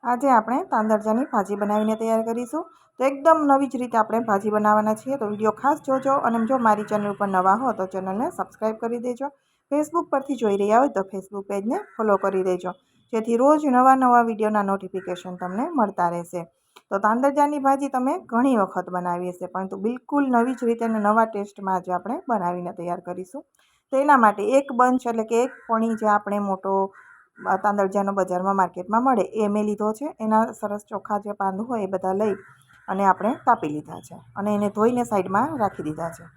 આજે આપણે તાંદરજાની ભાજી બનાવીને તૈયાર કરીશું। તો એકદમ નવી જ રીતે આપણે ભાજી બનાવવાના છીએ। તો વિડીયો ખાસ જોજો અને જો મારી ચેનલ ઉપર નવા હો તો ચેનલને સબસ્ક્રાઈબ કરી દેજો। ફેસબુક પરથી જોઈ રહ્યા હોય તો ફેસબુક પેજને ફોલો કરી દેજો, જેથી રોજ નવા વિડીયોના નોટિફિકેશન તમને મળતા રહેશે। તો તાંદરજાની ભાજી તમે ઘણી વખત બનાવી હશે, પરંતુ બિલકુલ નવી જ રીતે અને નવા ટેસ્ટમાં આજે આપણે બનાવીને તૈયાર કરીશું। તો એના માટે એક બંચ એટલે કે એક પણી જે આપણે મોટો તાંદરજાનો બજારમાં માર્કેટમાં મળે એ મેં લીધો છે। એના સરસ ચોખ્ખા જે પાંદ હોય એ બધા લઈ અને આપણે કાપી લીધા છે અને એને ધોઈને સાઈડમાં રાખી દીધા છે।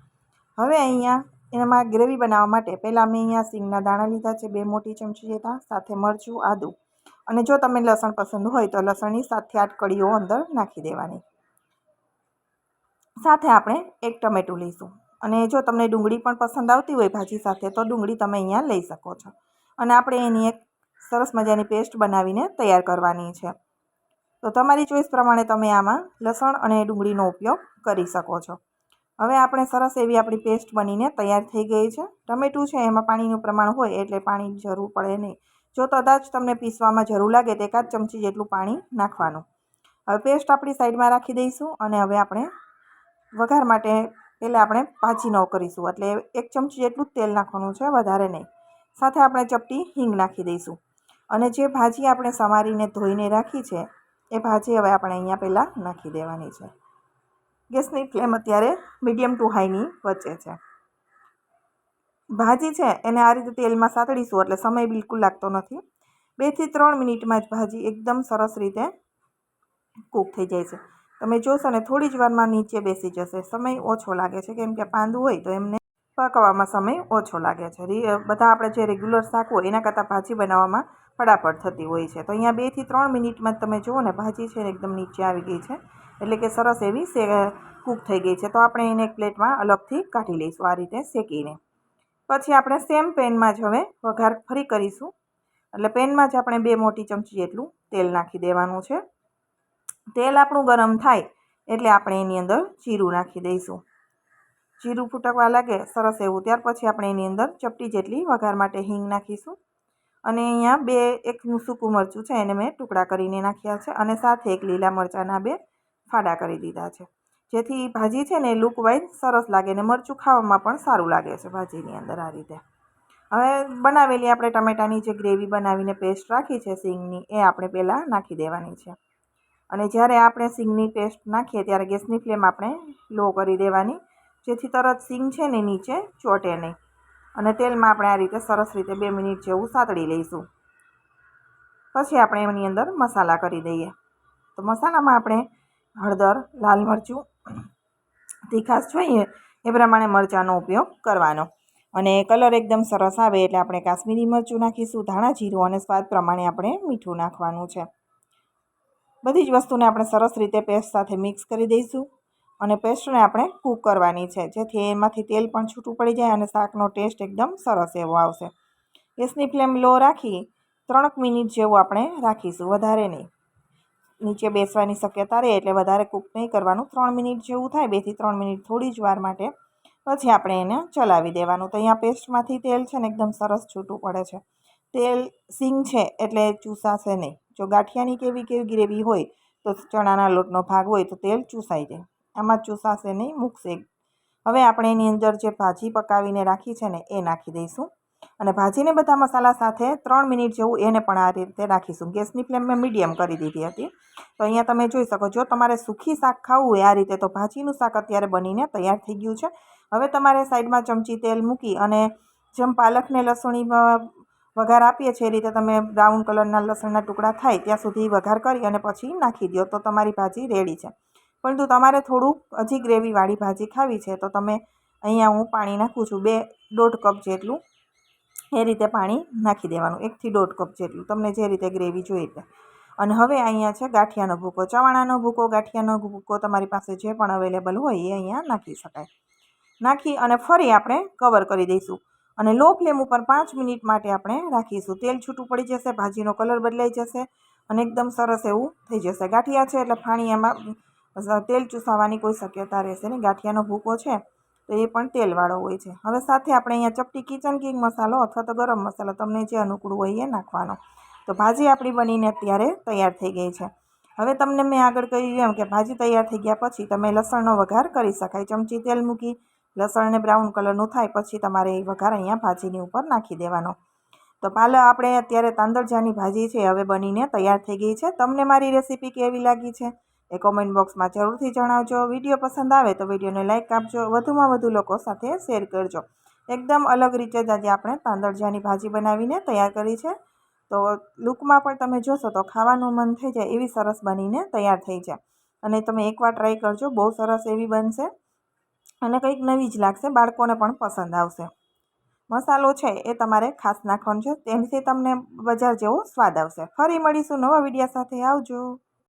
હવે અહીંયા એમાં ગ્રેવી બનાવવા માટે પહેલાં મેં અહીંયા સિંગના દાણા લીધા છે 2 મોટી ચમચી જેટલા, સાથે મરચું, આદું અને જો તમને લસણ પસંદ હોય તો લસણની 7 થી 8 કળીઓ અંદર નાખી દેવાની। સાથે આપણે એક ટમેટું લઈશું અને જો તમને ડુંગળી પણ પસંદ આવતી હોય ભાજી સાથે તો ડુંગળી તમે અહીંયા લઈ શકો છો। અને આપણે એની એક સરસ મજાની પેસ્ટ બનાવીને તૈયાર કરવાની છે। તો તમારી ચોઈસ પ્રમાણે તમે આમાં લસણ અને ડુંગળીનો ઉપયોગ કરી શકો છો। હવે આપણે સરસ એવી આપણી પેસ્ટ બનીને તૈયાર થઈ ગઈ છે। ટમેટું છે એમાં પાણીનું પ્રમાણ હોય એટલે પાણીની જરૂર પડે નહીં। જો કદાચ તમને પીસવામાં જરૂર લાગે તો 1 ચમચી જેટલું પાણી નાખવાનું। હવે પેસ્ટ આપણી સાઈડમાં રાખી દઈશું અને હવે આપણે વઘાર માટે પહેલાં આપણે ભાજીનો કરીશું, એટલે 1 ચમચી જેટલું તેલ નાખવાનું છે, વધારે નહીં। સાથે આપણે ચપટી હિંગ નાખી દઈશું અને જે ભાજી આપણે સમારીને ધોઈને રાખી છે એ ભાજી હવે આપણે અહીંયા પહેલાં નાખી દેવાની છે। ગેસની ફ્લેમ અત્યારે મીડિયમ ટુ હાઈની વચ્ચે છે। ભાજી છે એને આ રીતે તેલમાં સાતળીશું એટલે સમય બિલકુલ લાગતો નથી। 2 થી 3 મિનિટમાં જ ભાજી એકદમ સરસ રીતે કૂક થઈ જાય છે। તમે જોશો ને થોડી જ વારમાં નીચે બેસી જશે, સમય ઓછો લાગે છે કેમ કે પાંદું હોય તો એમને પકવામાં સમય ઓછો લાગે છે। બધા આપણે જે રેગ્યુલર શાક હોય એના કરતાં ભાજી બનાવવામાં ફટાફટ થતી હોય છે। તો અહીંયા 2 થી 3 મિનિટમાં તમે જુઓ ને ભાજી છે ને એકદમ નીચે આવી ગઈ છે, એટલે કે સરસ એવી કૂક થઈ ગઈ છે। તો આપણે એને એક પ્લેટમાં અલગથી કાઢી લઈશું આ રીતે શેકીને। પછી આપણે સેમ પેનમાં જ હવે વઘાર ફરી કરીશું, એટલે પેનમાં જ આપણે 2 મોટી ચમચી જેટલું તેલ નાખી દેવાનું છે। તેલ આપણું ગરમ થાય એટલે આપણે એની અંદર જીરું નાખી દઈશું। જીરું ફૂટકવા લાગે સરસ એવું, ત્યાર પછી આપણે એની અંદર ચપટી જેટલી વઘાર માટે હિંગ નાખીશું અને અહીંયા એક સૂકું મરચું છે એને મેં ટુકડા કરીને નાખ્યા છે અને સાથે એક લીલા મરચાંના 2 ફાડા કરી દીધા છે, જેથી ભાજી છે ને લુક વાઇઝ સરસ લાગે ને મરચું ખાવામાં પણ સારું લાગે છે ભાજીની અંદર આ રીતે। હવે બનાવેલી આપણે ટમેટાની જે ગ્રેવી બનાવીને પેસ્ટ રાખી છે સિંગની એ આપણે પહેલાં નાખી દેવાની છે અને જ્યારે આપણે સિંગની પેસ્ટ નાખીએ ત્યારે ગેસની ફ્લેમ આપણે લો કરી દેવાની, જેથી તરત સિંગ છે ને નીચે ચોંટે નહીં અને તેલમાં આપણે આ રીતે સરસ રીતે 2 મિનિટ જેવું સાતળી લઈશું। પછી આપણે એની અંદર મસાલા કરી દઈએ। તો મસાલામાં આપણે હળદર, લાલ મરચું, તીખાશ જોઈએ એ પ્રમાણે મરચાંનો ઉપયોગ કરવાનો અને કલર એકદમ સરસ આવે એટલે આપણે કાશ્મીરી મરચું નાખીશું, ધાણા જીરું અને સ્વાદ પ્રમાણે આપણે મીઠું નાખવાનું છે। બધી જ વસ્તુને આપણે સરસ રીતે પેસ્ટ સાથે મિક્સ કરી દઈશું અને પેસ્ટને આપણે કૂક કરવાની છે, જેથી એમાંથી તેલ પણ છૂટું પડી જાય અને શાકનો ટેસ્ટ એકદમ સરસ એવો આવશે। ગેસની ફ્લેમ લો રાખી 3 મિનિટ જેવું આપણે રાખીશું, વધારે નહીં। નીચે બેસવાની શક્યતા રહે એટલે વધારે કૂક નહીં કરવાનું। 3 મિનિટ જેવું થાય, 2 થી 3 મિનિટ થોડી જ વાર માટે, પછી આપણે એને ચલાવી દેવાનું। તો અહીંયા પેસ્ટમાંથી તેલ છે ને એકદમ સરસ છૂટું પડે છે। તેલ સિંગ છે એટલે ચૂસાશે નહીં। જો ગાંઠિયાની કેવી ગ્રેવી હોય તો ચણાના લોટનો ભાગ હોય તો તેલ ચૂસાઈ જાય, આમાં ચૂસાશે નહીં, મૂકશે। હવે આપણે એની અંદર જે ભાજી પકાવીને રાખી છે ને એ નાખી દઈશું અને ભાજીને બધા મસાલા સાથે 3 મિનિટ જેવું એને પણ આ રીતે રાખીશું। ગેસની ફ્લેમ મેં મીડિયમ કરી દીધી હતી। તો અહીંયા તમે જોઈ શકો, જો તમારે સૂકી શાક ખાવું હોય આ રીતે તો ભાજીનું શાક અત્યારે બનીને તૈયાર થઈ ગયું છે। હવે તમારે સાઈડમાં ચમચી તેલ મૂકી અને જેમ પાલકને લસણી વઘાર આપીએ છીએ એ રીતે તમે બ્રાઉન કલરના લસણના ટુકડા થાય ત્યાં સુધી વઘાર કરી અને પછી નાખી દો તો તમારી ભાજી રેડી છે। પરંતુ તમારે થોડું હજી ગ્રેવીવાળી ભાજી ખાવી છે તો તમે અહીંયા હું પાણી નાખું છું 1.5 કપ જેટલું, એ રીતે પાણી નાખી દેવાનું, 1 થી 1.5 કપ જેટલું, તમને જે રીતે ગ્રેવી જોઈએ। અને હવે અહીંયા છે ગાંઠિયાનો ભૂકો, ચવાણાનો ભૂકો, ગાંઠિયાનો ભૂકો તમારી પાસે જે પણ અવેલેબલ હોય એ અહીંયા નાખી શકાય। નાખી અને ફરી આપણે કવર કરી દઈશું અને લો ફ્લેમ ઉપર 5 મિનિટ માટે આપણે રાખીશું। તેલ છૂટું પડી જશે, ભાજીનો કલર બદલાઈ જશે અને એકદમ સરસ એવું થઈ જશે। ગાંઠિયા છે એટલે પાણી એમાં તેલ ચૂસાવાની કોઈ શક્યતા રહેશે નહીં। ગાંઠિયાનો ભૂકો છે તો એ પણ તેલવાળો હોય છે। હવે સાથે આપણે અહીંયા ચપટી કિચન કિંગ મસાલો અથવા તો ગરમ મસાલો તમને જે અનુકૂળ હોય એ નાખવાનો તો ભાજી આપણી બનીને અત્યારે તૈયાર થઈ ગઈ છે. હવે તમને મેં આગળ કહ્યું એમ કે ભાજી તૈયાર થઈ ગયા પછી તમે લસણનો વઘાર કરી શકાય. ચમચી તેલ મૂકી લસણને બ્રાઉન કલરનું થાય પછી તમારે એ વઘાર અહીંયા ભાજીની ઉપર નાખી દેવાનો. તો પાલો આપણે અત્યારે તાંદળજાની ભાજી છે હવે બનીને તૈયાર થઈ ગઈ છે. તમને મારી રેસીપી કેવી લાગી છે એ કોમેન્ટ બોક્સમાં જરૂરથી જણાવજો. વિડીયો પસંદ આવે તો વિડીયોને લાઇક આપજો, વધુમાં વધુ લોકો સાથે શેર કરજો. એકદમ અલગ રીતે જ આજે આપણે તાંદળજાની ભાજી બનાવીને તૈયાર કરી છે. તો લુકમાં પણ તમે જોશો તો ખાવાનું મન થઈ જાય એવી સરસ બનીને તૈયાર થઈ જાય. અને તમે એકવાર ટ્રાય કરજો, બહુ સરસ એવી બનશે અને કંઈક નવી જ લાગશે, બાળકોને પણ પસંદ આવશે. મસાલો છે એ તમારે ખાસ નાખવાનો છે, તેનાથી તમને બજાર જેવો સ્વાદ આવશે. ફરી મળીશું નવા વિડીયો સાથે. આવજો.